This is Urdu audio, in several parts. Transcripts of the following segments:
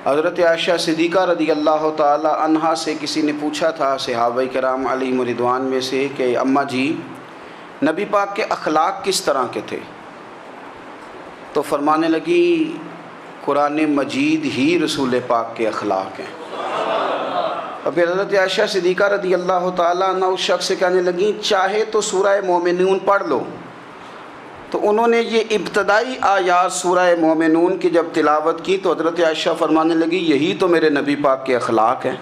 حضرت عائشہ صدیقہ رضی اللہ تعالی عنہا سے کسی نے پوچھا تھا صحابہ کرام علیہم رضوان میں سے کہ اماں جی نبی پاک کے اخلاق کس طرح کے تھے؟ تو فرمانے لگی قرآن مجید ہی رسول پاک کے اخلاق ہیں۔ اور پھر حضرت عائشہ صدیقہ رضی اللہ تعالیٰ عنہ اس شخص سے کہنے لگیں چاہے تو سورہ مومنون پڑھ لو۔ تو انہوں نے یہ ابتدائی آیات سورہ مومنون کی جب تلاوت کی تو حضرت عائشہ فرمانے لگی یہی تو میرے نبی پاک کے اخلاق ہیں،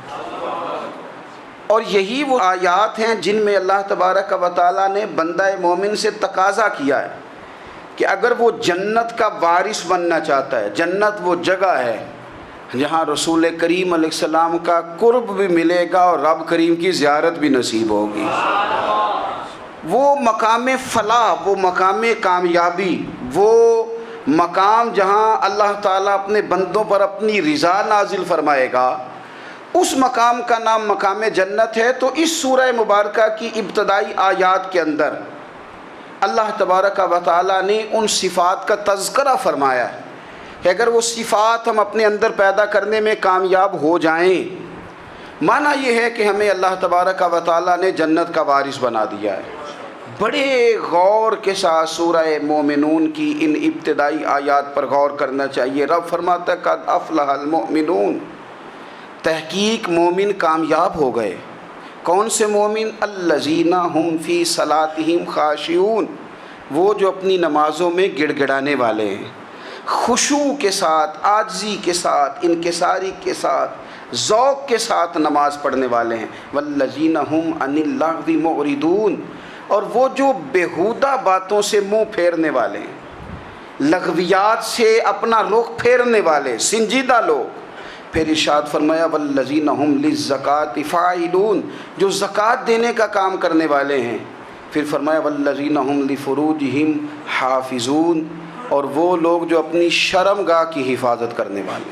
اور یہی وہ آیات ہیں جن میں اللہ تبارک و تعالیٰ نے بندہ مومن سے تقاضا کیا ہے کہ اگر وہ جنت کا وارث بننا چاہتا ہے، جنت وہ جگہ ہے جہاں رسول کریم علیہ السلام کا قرب بھی ملے گا اور رب کریم کی زیارت بھی نصیب ہوگی، وہ مقام فلاح، وہ مقام کامیابی، وہ مقام جہاں اللہ تعالیٰ اپنے بندوں پر اپنی رضا نازل فرمائے گا، اس مقام کا نام مقام جنت ہے۔ تو اس سورہ مبارکہ کی ابتدائی آیات کے اندر اللہ تبارک و تعالیٰ نے ان صفات کا تذکرہ فرمایا ہے کہ اگر وہ صفات ہم اپنے اندر پیدا کرنے میں کامیاب ہو جائیں، معنی یہ ہے کہ ہمیں اللہ تبارک و تعالیٰ نے جنت کا وارث بنا دیا ہے۔ بڑے غور کے ساتھ سورہ مومنون کی ان ابتدائی آیات پر غور کرنا چاہیے۔ رب فرماتا ہے قد افلح المؤمنون، تحقیق مومن کامیاب ہو گئے۔ کون سے مومن؟ الذین ہم فی صلاتہم خاشعون، وہ جو اپنی نمازوں میں گڑ گڑانے والے ہیں، خشوع کے ساتھ، عاجزی کے ساتھ، انکساری کے ساتھ، ذوق کے ساتھ نماز پڑھنے والے ہیں۔ والذین ہم عن اللغو معرضون، اور وہ جو بیہودہ باتوں سے منہ پھیرنے والے ہیں، لغویات سے اپنا رخ پھیرنے والے سنجیدہ لوگ۔ پھر ارشاد فرمایا والذین ہم للزکاۃ فاعلون، جو زکوٰۃ دینے کا کام کرنے والے ہیں۔ پھر فرمایا والذین ہم لفروجہم حافظون، اور وہ لوگ جو اپنی شرمگاہ کی حفاظت کرنے والے،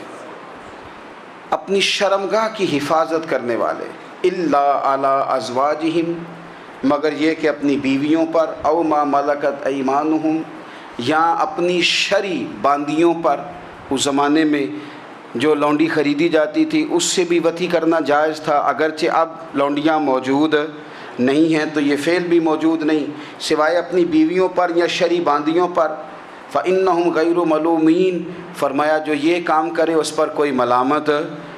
اپنی شرمگاہ کی حفاظت کرنے والے۔ الا علی ازواجہم، مگر یہ کہ اپنی بیویوں پر، او ما ملکت ایمانہم، یا اپنی شرعی باندیوں پر۔ اس زمانے میں جو لونڈی خریدی جاتی تھی اس سے بھی وطی کرنا جائز تھا، اگرچہ اب لونڈیاں موجود نہیں ہیں تو یہ فعل بھی موجود نہیں، سوائے اپنی بیویوں پر یا شرعی باندیوں پر۔ فإنہم غیر ملومین، فرمایا جو یہ کام کرے اس پر کوئی ملامت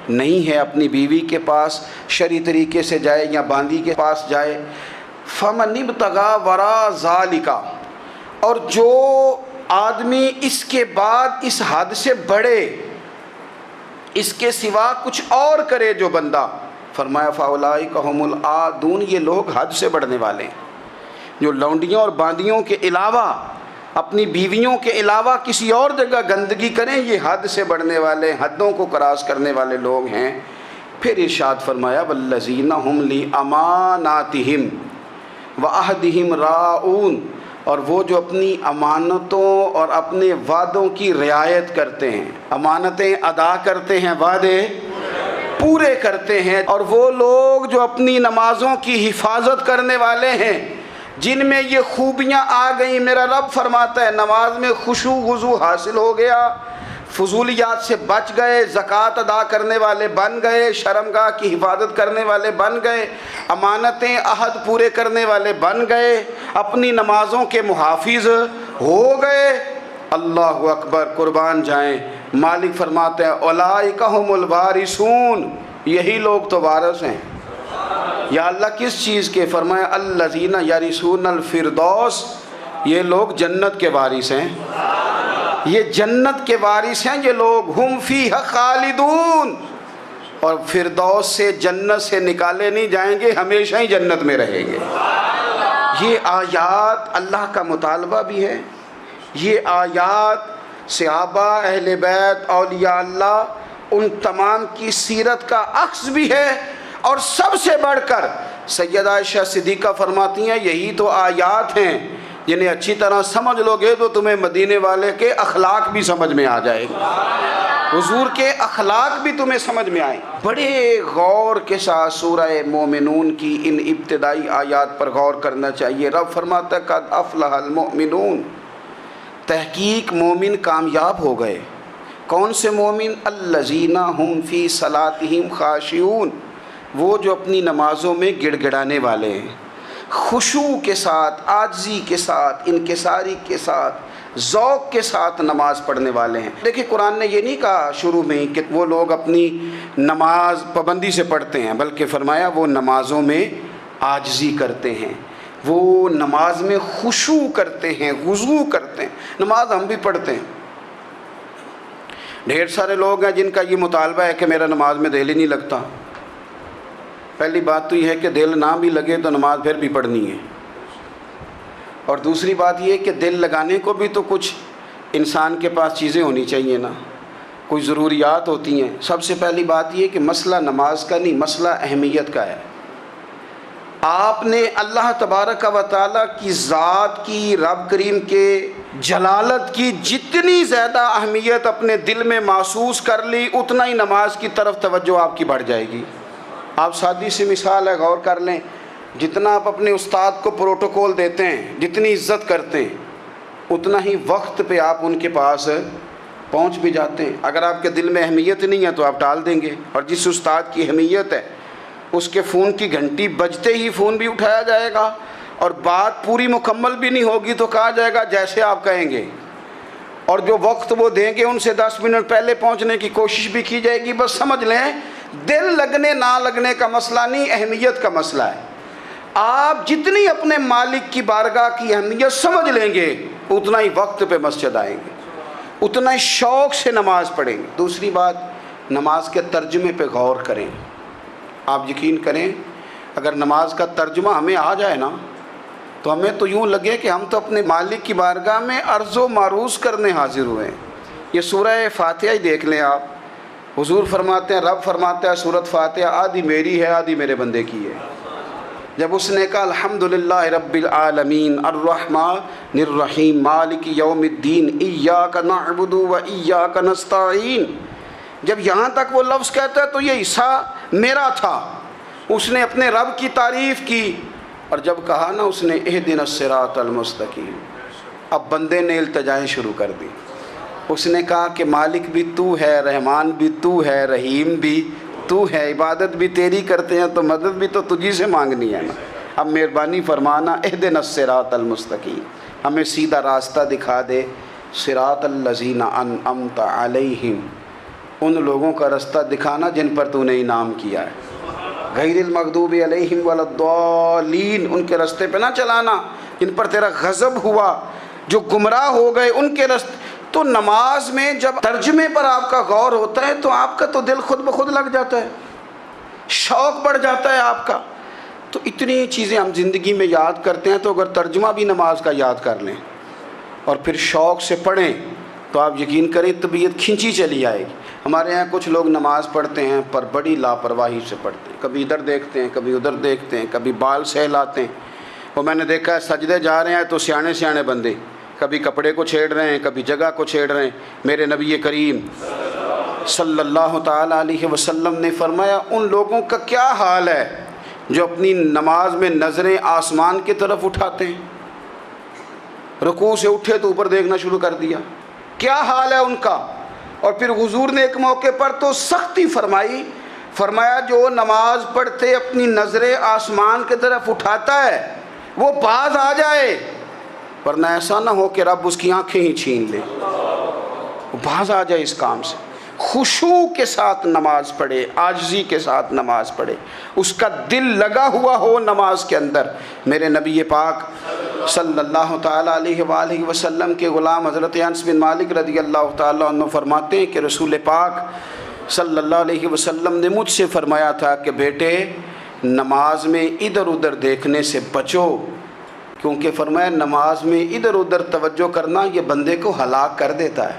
نہیں ہے، اپنی بیوی کے پاس شرعی طریقے سے جائے یا باندی کے پاس جائے۔ فمن ابتغى وراء ذلک، اور جو آدمی اس کے بعد اس حد سے بڑھے، اس کے سوا کچھ اور کرے جو بندہ، فرمایا فاولئک هم العادون، یہ لوگ حد سے بڑھنے والے ہیں، جو لونڈیوں اور باندیوں کے علاوہ، اپنی بیویوں کے علاوہ کسی اور جگہ گندگی کریں، یہ حد سے بڑھنے والے، حدوں کو کراس کرنے والے لوگ ہیں۔ پھر ارشاد فرمایا والذین هم لاماناتہم وعہدہم راعون، اور وہ جو اپنی امانتوں اور اپنے وعدوں کی رعایت کرتے ہیں، امانتیں ادا کرتے ہیں، وعدے پورے کرتے ہیں۔ اور وہ لوگ جو اپنی نمازوں کی حفاظت کرنے والے ہیں، جن میں یہ خوبیاں آ گئیں، میرا رب فرماتا ہے نماز میں خشوع خضوع حاصل ہو گیا، فضولیات سے بچ گئے، زکوٰۃ ادا کرنے والے بن گئے، شرمگاہ کی حفاظت کرنے والے بن گئے، امانتیں عہد پورے کرنے والے بن گئے، اپنی نمازوں کے محافظ ہو گئے۔ اللہ اکبر، قربان جائیں۔ مالک فرماتے ہیں اولئک ھم الوارثون، یہی لوگ تو وارث ہیں۔ یا اللہ کس چیز کے؟ فرمایا الذین یرثون الفردوس، یہ لوگ جنت کے وارث ہیں، یہ جنت کے وارث ہیں یہ لوگ۔ ہم فیہا خالدون، اور فردوس سے، جنت سے نکالے نہیں جائیں گے، ہمیشہ ہی جنت میں رہیں گے۔ یہ آیات اللہ کا مطالبہ بھی ہے، یہ آیات صحابہ، اہل بیت، اولیاء اللہ، ان تمام کی سیرت کا عکس بھی ہے۔ اور سب سے بڑھ کر سیدہ عائشہ صدیقہ فرماتی ہیں یہی تو آیات ہیں جنہیں اچھی طرح سمجھ لو گے تو تمہیں مدینے والے کے اخلاق بھی سمجھ میں آ جائے گا، حضور کے اخلاق بھی تمہیں سمجھ میں آئیں۔ بڑے غور کے ساتھ سورہ مومنون کی ان ابتدائی آیات پر غور کرنا چاہیے۔ رب فرماتا ہے قد افلح المؤمنون، تحقیق مومن کامیاب ہو گئے۔ کون سے مومن؟ الذین هم فی صلاتہم خاشعون، وہ جو اپنی نمازوں میں گڑ گڑانے والے ہیں، خشوع کے ساتھ، عاجزی کے ساتھ، انکساری کے ساتھ، ذوق کے ساتھ نماز پڑھنے والے ہیں۔ دیکھیں قرآن نے یہ نہیں کہا شروع میں کہ وہ لوگ اپنی نماز پابندی سے پڑھتے ہیں، بلکہ فرمایا وہ نمازوں میں عاجزی کرتے ہیں، وہ نماز میں خشوع کرتے ہیں، خضوع کرتے ہیں۔ نماز ہم بھی پڑھتے ہیں، ڈھیر سارے لوگ ہیں جن کا یہ مطالبہ ہے کہ میرا نماز میں دل ہی نہیں لگتا۔ پہلی بات تو یہ ہے کہ دل نہ بھی لگے تو نماز پھر بھی پڑھنی ہے، اور دوسری بات یہ ہے کہ دل لگانے کو بھی تو کچھ انسان کے پاس چیزیں ہونی چاہیے نا، کوئی ضروریات ہوتی ہیں۔ سب سے پہلی بات یہ کہ مسئلہ نماز کا نہیں، مسئلہ اہمیت کا ہے۔ آپ نے اللہ تبارک و تعالیٰ کی ذات کی، رب کریم کے جلالت کی جتنی زیادہ اہمیت اپنے دل میں محسوس کر لی، اتنا ہی نماز کی طرف توجہ آپ کی بڑھ جائے گی۔ آپ سادی سی مثال ہے، غور کر لیں، جتنا آپ اپنے استاد کو پروٹوکول دیتے ہیں، جتنی عزت کرتے ہیں، اتنا ہی وقت پہ آپ ان کے پاس پہنچ بھی جاتے ہیں۔ اگر آپ کے دل میں اہمیت نہیں ہے تو آپ ٹال دیں گے، اور جس استاد کی اہمیت ہے اس کے فون کی گھنٹی بجتے ہی فون بھی اٹھایا جائے گا، اور بات پوری مکمل بھی نہیں ہوگی تو کہا جائے گا جیسے آپ کہیں گے، اور جو وقت وہ دیں گے ان سے 10 منٹ پہلے پہنچنے کی کوشش بھی کی جائے گی۔ بس سمجھ لیں دل لگنے نہ لگنے کا مسئلہ نہیں، اہمیت کا مسئلہ ہے۔ آپ جتنی اپنے مالک کی بارگاہ کی اہمیت سمجھ لیں گے، اتنا ہی وقت پہ مسجد آئیں گے، اتنا ہی شوق سے نماز پڑھیں گے۔ دوسری بات، نماز کے ترجمے پہ غور کریں۔ آپ یقین کریں اگر نماز کا ترجمہ ہمیں آ جائے نا تو ہمیں تو یوں لگے کہ ہم تو اپنے مالک کی بارگاہ میں عرض و معروض کرنے حاضر ہوئے ہیں۔ یہ سورہ فاتحہ ہی دیکھ لیں آپ، حضور فرماتے ہیں، رب فرماتا ہے سورۃ فاتحہ آدھی میری ہے آدھی میرے بندے کی ہے۔ جب اس نے کہا الحمدللہ رب العالمین الرحمن الرحیم مالک یوم الدین ایاک نعبد و ایاک نستعین، جب یہاں تک وہ لفظ کہتا ہے تو یہ حصہ میرا تھا، اس نے اپنے رب کی تعریف کی، اور جب کہا نا اس نے اہدنا الصراط المستقیم، اب بندے نے التجائیں شروع کر دی۔ اس نے کہا کہ مالک بھی تو ہے، رحمان بھی تو ہے، رحیم بھی تو ہے، عبادت بھی تیری کرتے ہیں تو مدد بھی تو تجھی سے مانگنی ہے نا، اب مہربانی فرمانا اہدنا الصراط المستقیم، ہمیں سیدھا راستہ دکھا دے، صراط الذین انعمت علیہم، ان لوگوں کا راستہ دکھانا جن پر تو نے انعام کیا ہے، غیر المغضوب علیہم ولا الضالین، ان کے راستے پہ نہ چلانا جن پر تیرا غضب ہوا، جو گمراہ ہو گئے ان کے راستے۔ تو نماز میں جب ترجمے پر آپ کا غور ہوتا ہے تو آپ کا تو دل خود بخود لگ جاتا ہے، شوق بڑھ جاتا ہے آپ کا۔ تو اتنی چیزیں ہم زندگی میں یاد کرتے ہیں، تو اگر ترجمہ بھی نماز کا یاد کر لیں اور پھر شوق سے پڑھیں تو آپ یقین کریں طبیعت کھنچی چلی آئے گی۔ ہمارے یہاں کچھ لوگ نماز پڑھتے ہیں پر بڑی لاپرواہی سے پڑھتے ہیں، کبھی ادھر دیکھتے ہیں کبھی ادھر دیکھتے ہیں، کبھی بال سہلاتے ہیں۔ وہ میں نے دیکھا ہے سجدے جا رہے ہیں تو سیانے سیانے بندے کبھی کپڑے کو چھیڑ رہے ہیں کبھی جگہ کو چھیڑ رہے ہیں۔ میرے نبی کریم صلی اللہ تعالیٰ علیہ وسلم نے فرمایا ان لوگوں کا کیا حال ہے جو اپنی نماز میں نظریں آسمان کی طرف اٹھاتے ہیں، رکوع سے اٹھے تو اوپر دیکھنا شروع کر دیا، کیا حال ہے ان کا۔ اور پھر حضور نے ایک موقع پر تو سختی فرمائی، فرمایا جو نماز پڑھتے اپنی نظریں آسمان کی طرف اٹھاتا ہے وہ باز آ جائے، ورنہ ایسا نہ ہو کہ رب اس کی آنکھیں ہی چھین لے، وہ باز آ جائے اس کام سے۔ خشوع کے ساتھ نماز پڑھے، عاجزی کے ساتھ نماز پڑھے، اس کا دل لگا ہوا ہو نماز کے اندر۔ میرے نبی پاک صلی اللہ تعالیٰ علیہ وآلہ وسلم کے غلام حضرت انس بن مالک رضی اللہ تعالیٰ عنہ فرماتے ہیں کہ رسول پاک صلی اللہ علیہ وسلم نے مجھ سے فرمایا تھا کہ بیٹے نماز میں ادھر ادھر دیکھنے سے بچو، کیونکہ فرمایا نماز میں ادھر ادھر توجہ کرنا یہ بندے کو ہلاک کر دیتا ہے،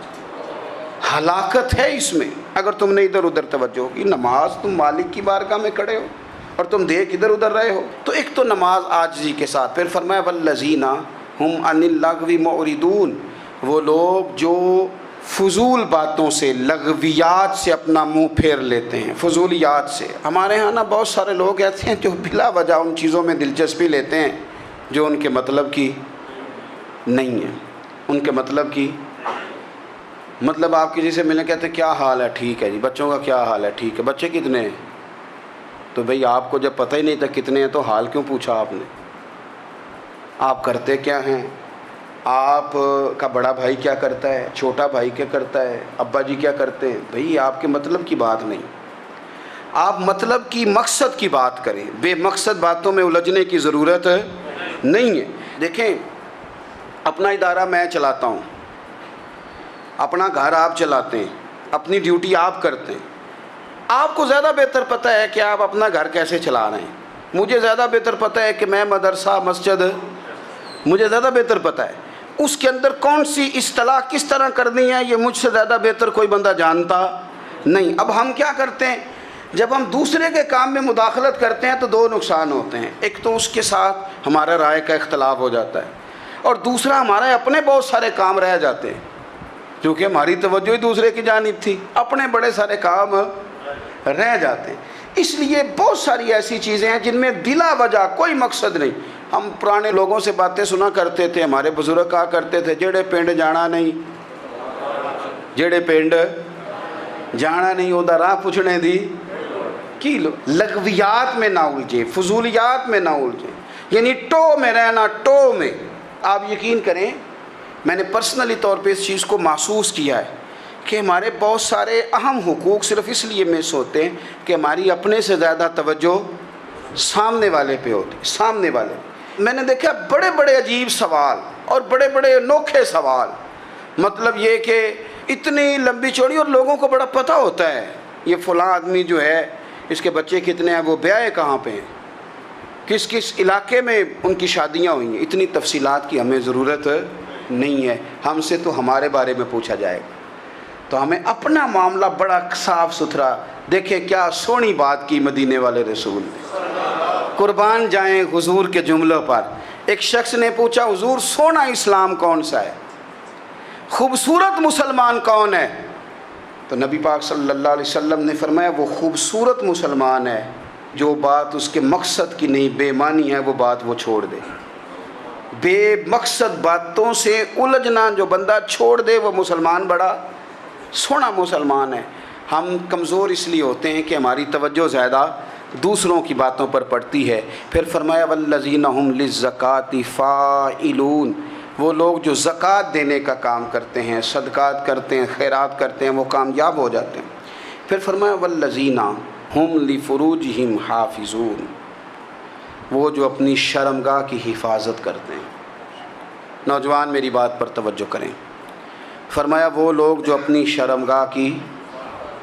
ہلاکت ہے اس میں اگر تم نے ادھر ادھر توجہ ہوگی۔ نماز تم مالک کی بارگاہ میں کھڑے ہو اور تم دیکھ ادھر ادھر رہے ہو، تو ایک تو نماز عاجزی کے ساتھ۔ پھر فرمایا والذین ہم عن اللغو معرضون، وہ لوگ جو فضول باتوں سے لغویات سے اپنا منہ پھیر لیتے ہیں، فضولیات سے۔ ہمارے ہاں نا بہت سارے لوگ ایسے ہیں جو بلا وجہ ان چیزوں میں دلچسپی لیتے ہیں جو ان کے مطلب کی نہیں ہے، ان کے مطلب کی مطلب آپ کسی سے ملنے کہتے ہیں کیا حال ہے، ٹھیک ہے جی، بچوں کا کیا حال ہے، ٹھیک ہے، بچے کتنے ہیں؟ تو بھئی آپ کو جب پتہ ہی نہیں تھا کتنے ہیں تو حال کیوں پوچھا آپ نے؟ آپ کرتے کیا ہیں؟ آپ کا بڑا بھائی کیا کرتا ہے، چھوٹا بھائی کیا کرتا ہے، ابا جی کیا کرتے ہیں؟ بھئی آپ کے مطلب کی بات نہیں، آپ مطلب کی مقصد کی بات کریں، بے مقصد باتوں میں الجھنے کی ضرورت نہیں ہے۔ دیکھیں، اپنا ادارہ میں چلاتا ہوں، اپنا گھر آپ چلاتے ہیں، اپنی ڈیوٹی آپ کرتے ہیں، آپ کو زیادہ بہتر پتہ ہے کہ آپ اپنا گھر کیسے چلا رہے ہیں، مجھے زیادہ بہتر پتہ ہے کہ میں مدرسہ مسجد، مجھے زیادہ بہتر پتہ ہے اس کے اندر کون سی اصطلاح کس طرح کرنی ہے، یہ مجھ سے زیادہ بہتر کوئی بندہ جانتا نہیں۔ اب ہم کیا کرتے ہیں، جب ہم دوسرے کے کام میں مداخلت کرتے ہیں تو دو نقصان ہوتے ہیں، ایک تو اس کے ساتھ ہمارا رائے کا اختلاف ہو جاتا ہے، اور دوسرا ہمارے اپنے بہت سارے کام رہ جاتے ہیں، کیونکہ ہماری توجہ ہی دوسرے کی جانب تھی، اپنے بڑے سارے کام رہ جاتے ہیں۔ اس لیے بہت ساری ایسی چیزیں ہیں جن میں بلا وجہ کوئی مقصد نہیں۔ ہم پرانے لوگوں سے باتیں سنا کرتے تھے، ہمارے بزرگ کہا کرتے تھے جڑے پنڈ جانا نہیں، جڑے پنڈ جانا نہیں اودا راہ پوچھنے دی کی لو۔ لغویات میں نہ الجھیں، فضولیات میں نہ الجھیں، یعنی ٹو میں رہنا، ٹو میں۔ آپ یقین کریں، میں نے پرسنلی طور پہ اس چیز کو محسوس کیا ہے کہ ہمارے بہت سارے اہم حقوق صرف اس لیے مس ہوتے ہیں کہ ہماری اپنے سے زیادہ توجہ سامنے والے پہ ہوتی، سامنے والے۔ میں نے دیکھا بڑے بڑے عجیب سوال اور بڑے بڑے انوکھے سوال، مطلب یہ کہ اتنی لمبی چوڑی، اور لوگوں کو بڑا پتہ ہوتا ہے یہ فلاں آدمی جو ہے اس کے بچے کتنے ہیں، وہ بیاہ کہاں پہ ہیں، کس کس علاقے میں ان کی شادیاں ہوئی ہیں۔ اتنی تفصیلات کی ہمیں ضرورت نہیں ہے، ہم سے تو ہمارے بارے میں پوچھا جائے گا، تو ہمیں اپنا معاملہ بڑا صاف ستھرا۔ دیکھیں کیا سونی بات کی مدینے والے رسول نے، قربان جائیں حضور کے جملوں پر۔ ایک شخص نے پوچھا حضور سونا اسلام کون سا ہے، خوبصورت مسلمان کون ہے؟ تو نبی پاک صلی اللہ علیہ وسلم نے فرمایا وہ خوبصورت مسلمان ہے جو بات اس کے مقصد کی نہیں، بے معنی ہے، وہ بات وہ چھوڑ دے۔ بے مقصد باتوں سے الجھنا جو بندہ چھوڑ دے وہ مسلمان بڑا سونا مسلمان ہے۔ ہم کمزور اس لیے ہوتے ہیں کہ ہماری توجہ زیادہ دوسروں کی باتوں پر پڑتی ہے۔ پھر فرمایا والذین ھم للزکاۃ فاعلون، وہ لوگ جو زکوٰۃ دینے کا کام کرتے ہیں، صدقات کرتے ہیں، خیرات کرتے ہیں، وہ کامیاب ہو جاتے ہیں۔ پھر فرمایا والذین ھم لفروجہم حافظون، وہ جو اپنی شرمگاہ کی حفاظت کرتے ہیں۔ نوجوان میری بات پر توجہ کریں، فرمایا وہ لوگ جو اپنی شرمگاہ کی،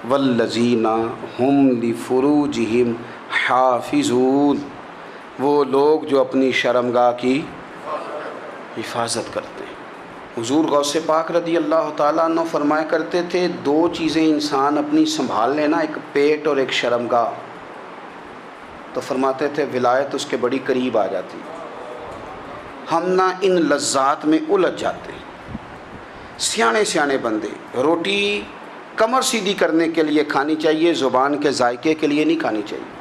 والذین ھم لفروجہم حافظون، وہ لوگ جو اپنی شرمگاہ کی حفاظت کرتے ہیں۔ حضور غوث پاک رضی اللہ تعالیٰ عنہ فرمایا کرتے تھے دو چیزیں انسان اپنی سنبھال لینا، ایک پیٹ اور ایک شرمگاہ، تو فرماتے تھے ولایت اس کے بڑی قریب آ جاتی۔ ہم نہ ان لذات میں الجھ جاتے ہیں۔ سیانے سیانے بندے روٹی کمر سیدھی کرنے کے لیے کھانی چاہیے، زبان کے ذائقے کے لیے نہیں کھانی چاہیے۔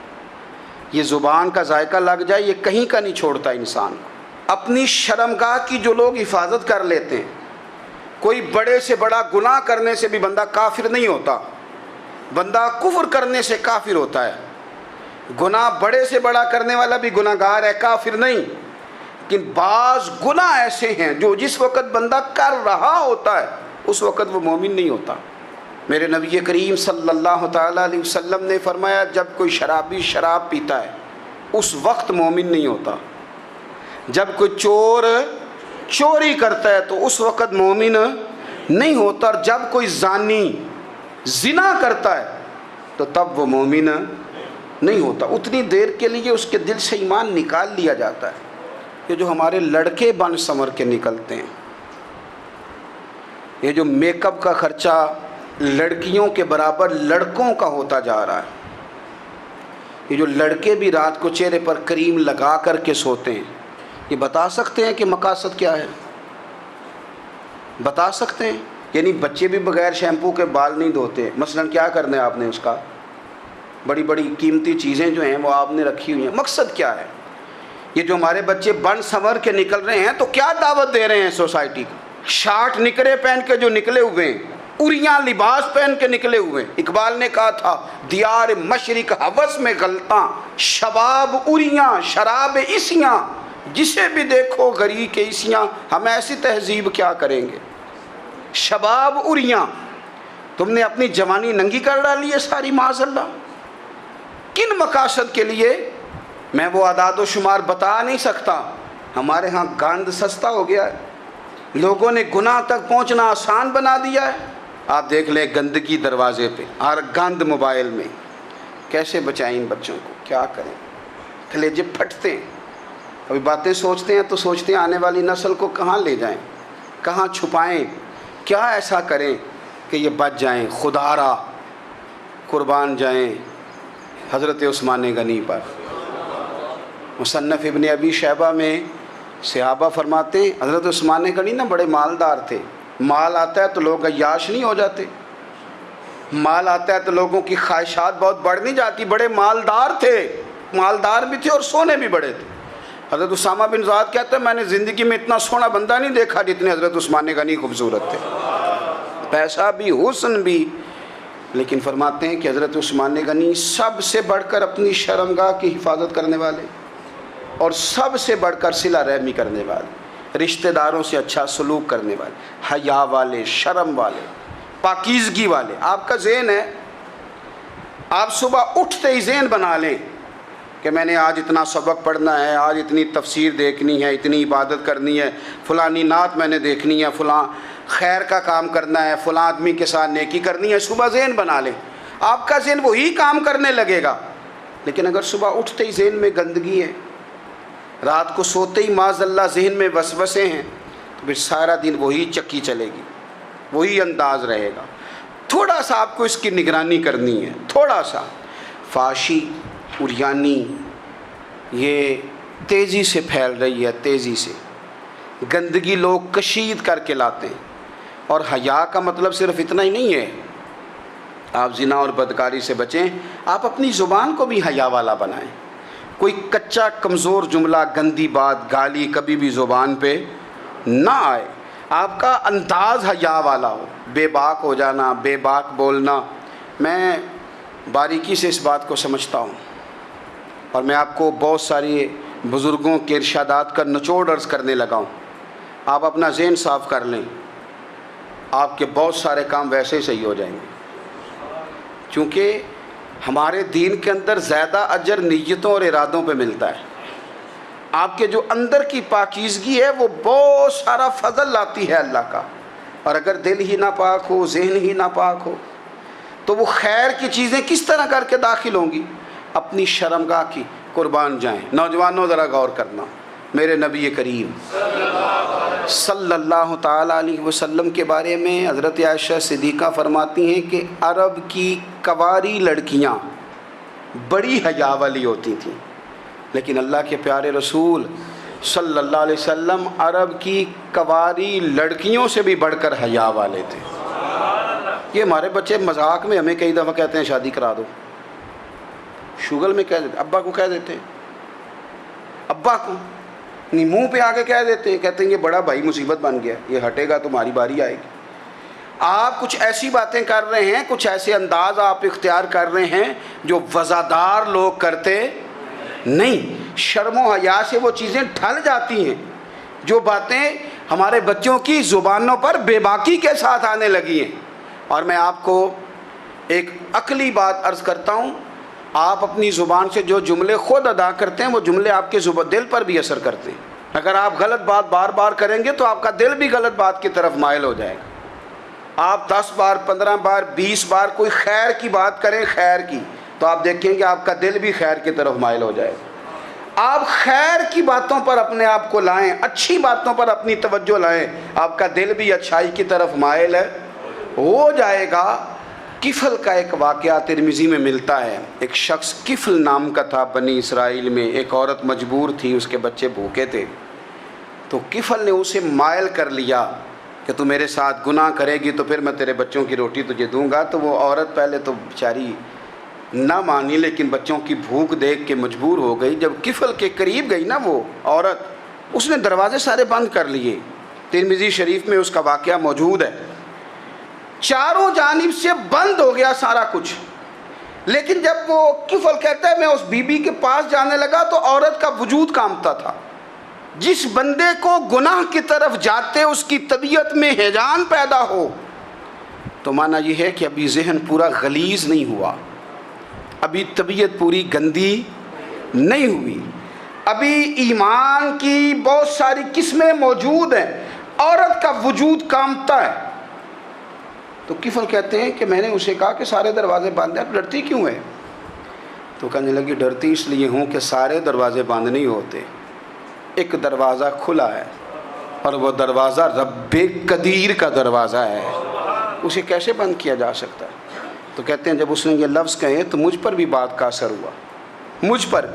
یہ زبان کا ذائقہ لگ جائے یہ کہیں کا نہیں چھوڑتا انسان کو۔ اپنی شرمگاہ کی جو لوگ حفاظت کر لیتے ہیں، کوئی بڑے سے بڑا گناہ کرنے سے بھی بندہ کافر نہیں ہوتا، بندہ کفر کرنے سے کافر ہوتا ہے۔ گناہ بڑے سے بڑا کرنے والا بھی گناہ گار ہے، کافر نہیں۔ لیکن بعض گناہ ایسے ہیں جو جس وقت بندہ کر رہا ہوتا ہے اس وقت وہ مومن نہیں ہوتا۔ میرے نبی کریم صلی اللہ تعالیٰ علیہ وسلم نے فرمایا جب کوئی شرابی شراب پیتا ہے اس وقت مومن نہیں ہوتا، جب کوئی چور چوری کرتا ہے تو اس وقت مومن نہیں ہوتا، اور جب کوئی زانی زنا کرتا ہے تو تب وہ مومن نہیں ہوتا۔ اتنی دیر کے لیے اس کے دل سے ایمان نکال لیا جاتا ہے۔ یہ جو ہمارے لڑکے بن سنور کے نکلتے ہیں، یہ جو میک اپ کا خرچہ لڑکیوں کے برابر لڑکوں کا ہوتا جا رہا ہے، یہ جو لڑکے بھی رات کو چہرے پر کریم لگا کر کے سوتے ہیں، یہ بتا سکتے ہیں کہ مقاصد کیا ہے؟ بتا سکتے ہیں؟ یعنی بچے بھی بغیر شیمپو کے بال نہیں دھوتے، مثلا کیا کرنا ہے آپ نے اس کا؟ بڑی بڑی قیمتی چیزیں جو ہیں وہ آپ نے رکھی ہوئی ہیں، مقصد کیا ہے؟ یہ جو ہمارے بچے بن سنور کے نکل رہے ہیں تو کیا دعوت دے رہے ہیں سوسائٹی کو؟ شارٹ نکرے پہن کے جو نکلے ہوئے ہیں اریاں لباس پہن کے نکلے ہوئے. اقبال نے کہا تھا دیار مشرق ہوس میں غلطاں، شباب اریاں شراب اسیاں، جسے بھی دیکھو غری کے اسیاں. ہم ایسی تہذیب کیا کریں گے؟ شباب اریاں، تم نے اپنی جوانی ننگی کر ڈالی ہے ساری معاذ اللہ. کن مقاصد کے لیے؟ میں وہ اعداد و شمار بتا نہیں سکتا. ہمارے ہاں گاند سستا ہو گیا ہے، لوگوں نے گناہ تک پہنچنا آسان بنا دیا ہے. آپ دیکھ لیں گندگی دروازے پہ اور گند موبائل میں. کیسے بچائیں ان بچوں کو؟ کیا کریں؟ کلیجے پھٹتے ہیں. ابھی باتیں سوچتے ہیں تو سوچتے ہیں آنے والی نسل کو کہاں لے جائیں، کہاں چھپائیں، کیا ایسا کریں کہ یہ بچ جائیں. خدا را قربان جائیں حضرت عثمان غنی پر. مصنف ابن ابی شیبہ میں صحابہ فرماتے ہیں حضرت عثمان غنی نا بڑے مالدار تھے. مال آتا ہے تو لوگ عیاش نہیں ہو جاتے، مال آتا ہے تو لوگوں کی خواہشات بہت بڑھ نہیں جاتی. بڑے مالدار تھے، مالدار بھی تھے اور سونے بھی بڑے تھے. حضرت اسامہ بن زید کہتے ہیں میں نے زندگی میں اتنا سونا بندہ نہیں دیکھا جتنے حضرت عثمان غنی خوبصورت تھے، پیسہ بھی حسن بھی. لیکن فرماتے ہیں کہ حضرت عثمان غنی سب سے بڑھ کر اپنی شرمگاہ کی حفاظت کرنے والے اور سب سے بڑھ کر صلہ رحمی کرنے والے، رشتہ داروں سے اچھا سلوک کرنے والے، حیا والے، شرم والے، پاکیزگی والے. آپ کا ذہن ہے، آپ صبح اٹھتے ہی ذہن بنا لیں کہ میں نے آج اتنا سبق پڑھنا ہے، آج اتنی تفسیر دیکھنی ہے، اتنی عبادت کرنی ہے، فلانی نعت میں نے دیکھنی ہے، فلاں خیر کا کام کرنا ہے، فلاں آدمی کے ساتھ نیکی کرنی ہے. صبح ذہن بنا لیں، آپ کا ذہن وہی کام کرنے لگے گا. لیکن اگر صبح اٹھتے ہی ذہن میں گندگی ہے، رات کو سوتے ہی معاذ اللہ ذہن میں وسوسے ہیں، تو پھر سارا دن وہی چکی چلے گی، وہی انداز رہے گا. تھوڑا سا آپ کو اس کی نگرانی کرنی ہے. تھوڑا سا فحاشی عریانی یہ تیزی سے پھیل رہی ہے، تیزی سے گندگی لوگ کشید کر کے لاتے ہیں. اور حیا کا مطلب صرف اتنا ہی نہیں ہے آپ زنا اور بدکاری سے بچیں، آپ اپنی زبان کو بھی حیا والا بنائیں. کوئی کچا کمزور جملہ، گندی بات، گالی کبھی بھی زبان پہ نہ آئے. آپ کا انداز حیا والا ہو. بے باک ہو جانا، بے باک بولنا، میں باریکی سے اس بات کو سمجھتا ہوں اور میں آپ کو بہت ساری بزرگوں کے ارشادات کا نچوڑ عرض کرنے لگا ہوں. آپ اپنا ذہن صاف کر لیں، آپ کے بہت سارے کام ویسے ہی صحیح ہو جائیں گے. چونکہ ہمارے دین کے اندر زیادہ اجر نیتوں اور ارادوں پہ ملتا ہے. آپ کے جو اندر کی پاکیزگی ہے وہ بہت سارا فضل لاتی ہے اللہ کا. اور اگر دل ہی نہ پاک ہو، ذہن ہی نہ پاک ہو، تو وہ خیر کی چیزیں کس طرح کر کے داخل ہوں گی؟ اپنی شرمگاہ کی قربان جائیں. نوجوانوں ذرا غور کرنا، میرے نبی کریم صلی اللہ تعالیٰ علیہ وسلم کے بارے میں حضرت عائشہ صدیقہ فرماتی ہیں کہ عرب کی کنواری لڑکیاں بڑی حیا والی ہوتی تھیں، لیکن اللہ کے پیارے رسول صلی اللہ علیہ وسلم عرب کی کنواری لڑکیوں سے بھی بڑھ کر حیا والے تھے. یہ ہمارے بچے مذاق میں ہمیں کئی دفعہ کہتے ہیں شادی کرا دو، شوگل میں کہہ دیتے، ابا کو کہہ دیتے ہیں، ابا کو نہیں منہ پہ آ کے کہہ دیتے ہیں، کہتے ہیں یہ بڑا بھائی مصیبت بن گیا، یہ ہٹے گا تمہاری باری آئے گی. آپ کچھ ایسی باتیں کر رہے ہیں، کچھ ایسے انداز آپ اختیار کر رہے ہیں جو وزادار لوگ کرتے نہیں. شرم و حیا سے وہ چیزیں ڈھل جاتی ہیں جو باتیں ہمارے بچوں کی زبانوں پر بے باکی کے ساتھ آنے لگی ہیں. اور میں آپ کو ایک عقلی بات عرض کرتا ہوں، آپ اپنی زبان سے جو جملے خود ادا کرتے ہیں وہ جملے آپ کے دل پر بھی اثر کرتے ہیں. اگر آپ غلط بات بار بار کریں گے تو آپ کا دل بھی غلط بات کی طرف مائل ہو جائے گا. آپ 10 بار 15 بار 20 بار کوئی خیر کی بات کریں، خیر کی، تو آپ دیکھیں کہ آپ کا دل بھی خیر کی طرف مائل ہو جائے گا. آپ خیر کی باتوں پر اپنے آپ کو لائیں، اچھی باتوں پر اپنی توجہ لائیں، آپ کا دل بھی اچھائی کی طرف مائل ہو جائے گا. کفل کا ایک واقعہ ترمذی میں ملتا ہے. ایک شخص کفل نام کا تھا بنی اسرائیل میں. ایک عورت مجبور تھی، اس کے بچے بھوکے تھے، تو کفل نے اسے مائل کر لیا کہ تو میرے ساتھ گناہ کرے گی تو پھر میں تیرے بچوں کی روٹی تجھے دوں گا. تو وہ عورت پہلے تو بیچاری نہ مانی، لیکن بچوں کی بھوک دیکھ کے مجبور ہو گئی. جب کفل کے قریب گئی نا وہ عورت، اس نے دروازے سارے بند کر لیے. ترمذی شریف میں اس کا واقعہ موجود ہے. چاروں جانب سے بند ہو گیا سارا کچھ. لیکن جب وہ کفل کہتا ہے میں اس بی بی کے پاس جانے لگا تو عورت کا وجود کانپتا تھا. جس بندے کو گناہ کی طرف جاتے اس کی طبیعت میں ہیجان پیدا ہو تو معنی یہ ہے کہ ابھی ذہن پورا غلیظ نہیں ہوا، ابھی طبیعت پوری گندی نہیں ہوئی، ابھی ایمان کی بہت ساری قسمیں موجود ہیں، عورت کا وجود کانپتا ہے. تو کفل کہتے ہیں کہ میں نے اسے کہا کہ سارے دروازے بند ہیں، ڈرتی کیوں ہے؟ تو کہنے لگی ڈرتی اس لیے ہوں کہ سارے دروازے بند نہیں ہوتے، ایک دروازہ کھلا ہے اور وہ دروازہ رب قدیر کا دروازہ ہے، اسے کیسے بند کیا جا سکتا ہے؟ تو کہتے ہیں جب اس نے یہ لفظ کہے تو مجھ پر بھی بات کا اثر ہوا، مجھ پر.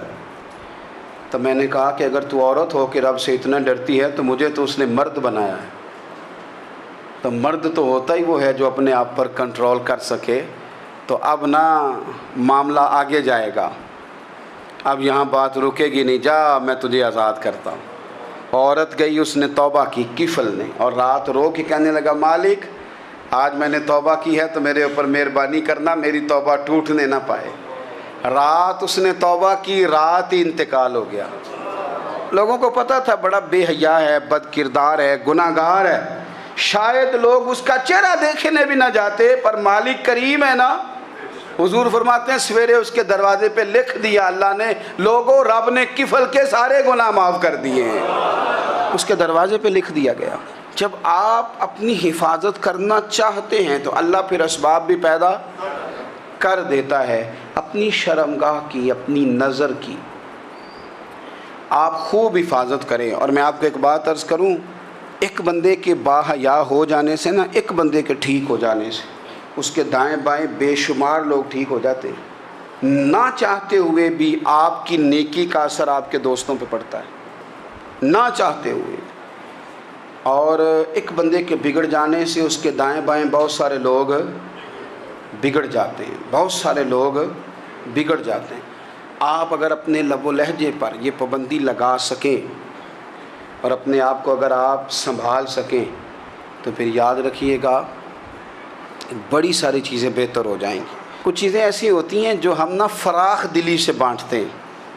تو میں نے کہا کہ اگر تو عورت ہو کہ رب سے اتنا ڈرتی ہے تو مجھے تو اس نے مرد بنایا ہے. تو مرد تو ہوتا ہی وہ ہے جو اپنے آپ پر کنٹرول کر سکے. تو اب نہ معاملہ آگے جائے گا، اب یہاں بات رکے گی نہیں، جا میں تجھے آزاد کرتا ہوں. عورت گئی، اس نے توبہ کی کفل نے، اور رات رو کے کہنے لگا مالک آج میں نے توبہ کی ہے تو میرے اوپر مہربانی کرنا، میری توبہ ٹوٹنے نہ پائے. رات اس نے توبہ کی، رات ہی انتقال ہو گیا. لوگوں کو پتہ تھا بڑا بے حیا ہے، بد کردار ہے، گناہ گار ہے، شاید لوگ اس کا چہرہ دیکھنے بھی نہ جاتے، پر مالک کریم ہے نا. حضور فرماتے ہیں سویرے اس کے دروازے پہ لکھ دیا اللہ نے، لوگوں رب نے کفل کے سارے گناہ معاف کر دیے ہیں. اس کے دروازے پہ لکھ دیا گیا. جب آپ اپنی حفاظت کرنا چاہتے ہیں تو اللہ پھر اسباب بھی پیدا کر دیتا ہے. اپنی شرمگاہ کی، اپنی نظر کی آپ خوب حفاظت کریں. اور میں آپ کو ایک بات عرض کروں، ایک بندے کے باحیا ہو جانے سے نا، ایک بندے کے ٹھیک ہو جانے سے اس کے دائیں بائیں بے شمار لوگ ٹھیک ہو جاتے ہیں. نہ چاہتے ہوئے بھی آپ کی نیکی کا اثر آپ کے دوستوں پہ پڑتا ہے، نہ چاہتے ہوئے. اور ایک بندے کے بگڑ جانے سے اس کے دائیں بائیں بہت سارے لوگ بگڑ جاتے ہیں، بہت سارے لوگ بگڑ جاتے ہیں. آپ اگر اپنے لب و لہجے پر یہ پابندی لگا سکیں اور اپنے آپ کو اگر آپ سنبھال سکیں تو پھر یاد رکھیے گا بڑی ساری چیزیں بہتر ہو جائیں گی. کچھ چیزیں ایسی ہوتی ہیں جو ہم نہ فراخ دلی سے بانٹتے ہیں،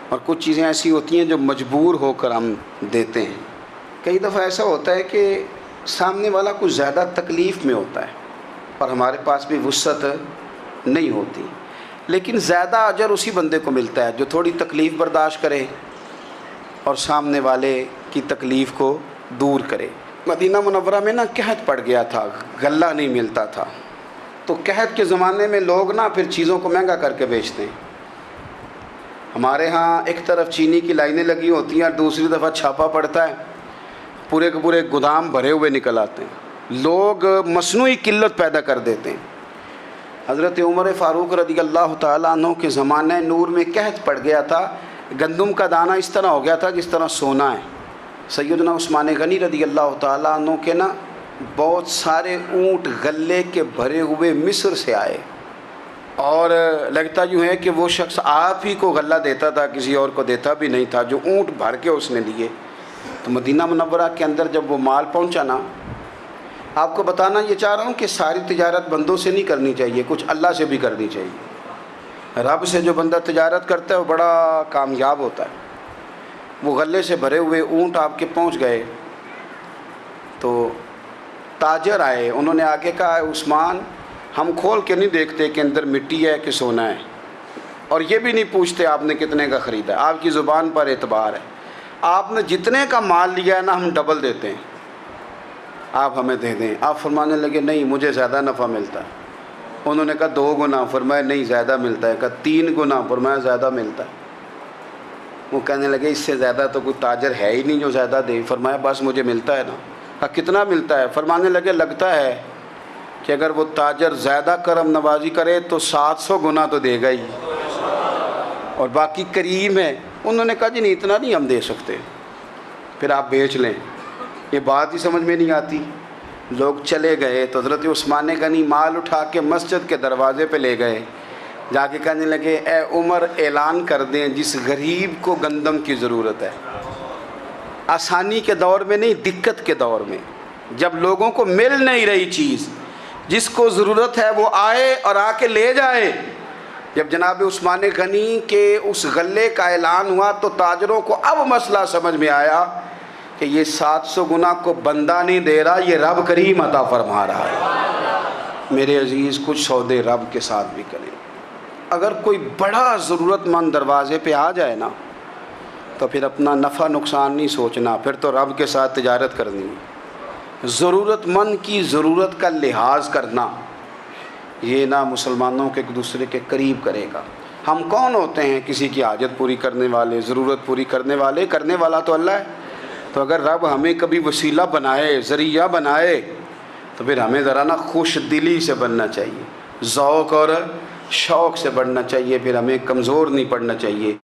اور کچھ چیزیں ایسی ہوتی ہیں جو مجبور ہو کر ہم دیتے ہیں. کئی دفعہ ایسا ہوتا ہے کہ سامنے والا کچھ زیادہ تکلیف میں ہوتا ہے اور ہمارے پاس بھی وسعت نہیں ہوتی، لیکن زیادہ اجر اسی بندے کو ملتا ہے جو تھوڑی تکلیف برداشت کرے اور سامنے والے کی تکلیف کو دور کرے. مدینہ منورہ میں نا قحط پڑ گیا تھا، غلہ نہیں ملتا تھا. تو قحط کے زمانے میں لوگ نا پھر چیزوں کو مہنگا کر کے بیچتے ہیں. ہمارے ہاں ایک طرف چینی کی لائنیں لگی ہوتی ہیں، دوسری طرف چھاپا پڑتا ہے، پورے کے پورے گودام بھرے ہوئے نکل آتے ہیں. لوگ مصنوعی قلت پیدا کر دیتے ہیں. حضرت عمر فاروق رضی اللہ تعالیٰ عنہ کے زمانہ نور میں قحط پڑ گیا تھا. گندم کا دانہ اس طرح ہو گیا تھا جس طرح سونا ہے. سیدنا عثمان غنی رضی اللہ تعالیٰ عنہ کے نا بہت سارے اونٹ غلے کے بھرے ہوئے مصر سے آئے، اور لگتا یوں ہے کہ وہ شخص آپ ہی کو غلہ دیتا تھا، کسی اور کو دیتا بھی نہیں تھا، جو اونٹ بھر کے اس نے لیے. تو مدینہ منورہ کے اندر جب وہ مال پہنچا نا، آپ کو بتانا یہ چاہ رہا ہوں کہ ساری تجارت بندوں سے نہیں کرنی چاہیے، کچھ اللہ سے بھی کرنی چاہیے. رب سے جو بندہ تجارت کرتا ہے وہ بڑا کامیاب ہوتا ہے. وہ غلے سے بھرے ہوئے اونٹ آپ کے پہنچ گئے تو تاجر آئے، انہوں نے آگے کہا عثمان ہم کھول کے نہیں دیکھتے کہ اندر مٹی ہے کہ سونا ہے، اور یہ بھی نہیں پوچھتے آپ نے کتنے کا خریدا ہے، آپ کی زبان پر اعتبار ہے. آپ نے جتنے کا مال لیا ہے نا ہم ڈبل دیتے ہیں، آپ ہمیں دے دیں. آپ فرمانے لگے نہیں مجھے زیادہ نفع ملتا ہے. انہوں نے کہا 2 گنا، فرمایا نہیں زیادہ ملتا ہے. کہا 3 گنا، فرمایا زیادہ ملتا ہے. وہ کہنے لگے اس سے زیادہ تو کوئی تاجر ہے ہی نہیں جو زیادہ دے. فرمایا بس مجھے ملتا ہے نا. کہا کتنا ملتا ہے؟ فرمانے لگے لگتا ہے کہ اگر وہ تاجر زیادہ کرم نوازی کرے تو 700 گنا تو دے گا ہی، اور باقی کریم ہے. انہوں نے کہا جی نہیں اتنا نہیں ہم دے سکتے، پھر آپ بیچ لیں. یہ بات ہی سمجھ میں نہیں آتی. لوگ چلے گئے تو حضرت عثمان غنی مال اٹھا کے مسجد کے دروازے پہ لے گئے. جا کے کہنے لگے اے عمر اعلان کر دیں جس غریب کو گندم کی ضرورت ہے، آسانی کے دور میں نہیں، دقت کے دور میں، جب لوگوں کو مل نہیں رہی چیز، جس کو ضرورت ہے وہ آئے اور آ کے لے جائے۔ جب جناب عثمان غنی کے اس غلے کا اعلان ہوا تو تاجروں کو اب مسئلہ سمجھ میں آیا کہ یہ 700 گنا کو بندہ نہیں دے رہا، یہ رب کریم عطا فرما رہا ہے۔ میرے عزیز، کچھ سودے رب کے ساتھ بھی کریں۔ اگر کوئی بڑا ضرورت مند دروازے پہ آ جائے نا تو پھر اپنا نفع نقصان نہیں سوچنا، پھر تو رب کے ساتھ تجارت کرنی ہے۔ ضرورت مند کی ضرورت کا لحاظ کرنا، یہ نہ مسلمانوں کے ایک دوسرے کے قریب کرے گا۔ ہم کون ہوتے ہیں کسی کی حاجت پوری کرنے والے، ضرورت پوری کرنے والے؟ کرنے والا تو اللہ ہے۔ تو اگر رب ہمیں کبھی وسیلہ بنائے، ذریعہ بنائے، تو پھر ہمیں ذرا نا خوش دلی سے بننا چاہیے، ذوق اور شوق سے بڑھنا چاہیے، پھر ہمیں کمزور نہیں پڑنا چاہیے۔